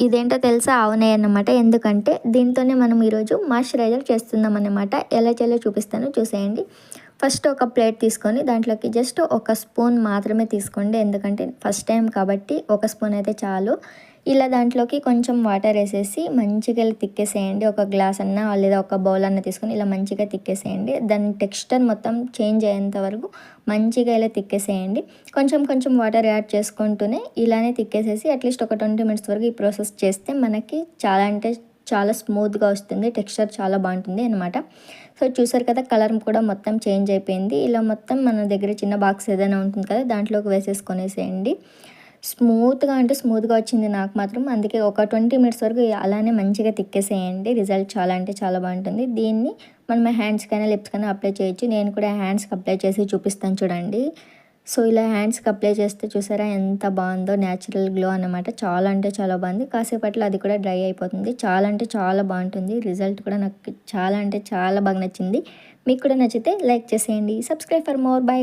ఇదేంటో తెలుసా? ఆవు నెయ్యి అన్నమాట. ఎందుకంటే దీంతోనే మనం ఈరోజు మాయిశ్చరైజర్ చేస్తున్నాం అన్నమాట. ఎలా చేయాలో చూపిస్తాను చూసేయండి. ఫస్ట్ ఒక ప్లేట్ తీసుకొని దాంట్లోకి జస్ట్ ఒక స్పూన్ మాత్రమే తీసుకోండి. ఎందుకంటే ఫస్ట్ టైం కాబట్టి ఒక స్పూన్ అయితే చాలు. ఇలా దాంట్లోకి కొంచెం వాటర్ వేసేసి మంచిగా ఇలా తిక్కేసేయండి. ఒక గ్లాస్ అన్నా లేదా ఒక బౌల్ అన్నా తీసుకొని ఇలా మంచిగా తిక్కేసేయండి. దాని టెక్స్చర్ మొత్తం చేంజ్ అయ్యేంత వరకు మంచిగా ఇలా తిక్కేసేయండి. కొంచెం కొంచెం వాటర్ యాడ్ చేసుకుంటూనే ఇలానే తిక్కేసేసి అట్లీస్ట్ ఒక 20 మినిట్స్ వరకు ఈ ప్రాసెస్ చేస్తే మనకి చాలా అంటే చాలా స్మూత్గా వస్తుంది. టెక్స్చర్ చాలా బాగుంటుంది అనమాట. సో చూసారు కదా, కలర్ కూడా మొత్తం చేంజ్ అయిపోయింది. ఇలా మొత్తం మన దగ్గర చిన్న బాక్స్ ఏదైనా ఉంటుంది కదా, దాంట్లోకి వేసేసుకొనేసేయండి. స్మూత్గా అంటే స్మూత్గా వచ్చింది నాకు మాత్రం. అందుకే ఒక 20 మినిట్స్ వరకు అలానే మంచిగా తిక్కేసేయండి. రిజల్ట్ చాలా అంటే చాలా బాగుంటుంది. దీన్ని మనం హ్యాండ్స్కైనా లిప్స్కైనా అప్లై చేయొచ్చు. నేను కూడా హ్యాండ్స్కి అప్లై చేసి చూపిస్తాను చూడండి. సో ఇలా హ్యాండ్స్కి అప్లై చేస్తే చూసారా ఎంత బాగుందో, న్యాచురల్ గ్లో అనమాట. చాలా అంటే చాలా బాగుంది. కాసేపట్లో అది కూడా డ్రై అయిపోతుంది. చాలా అంటే చాలా బాగుంటుంది. రిజల్ట్ కూడా నాకు చాలా అంటే చాలా బాగా నచ్చింది. మీకు కూడా నచ్చితే లైక్ చేసేయండి. Subscribe for more. బై.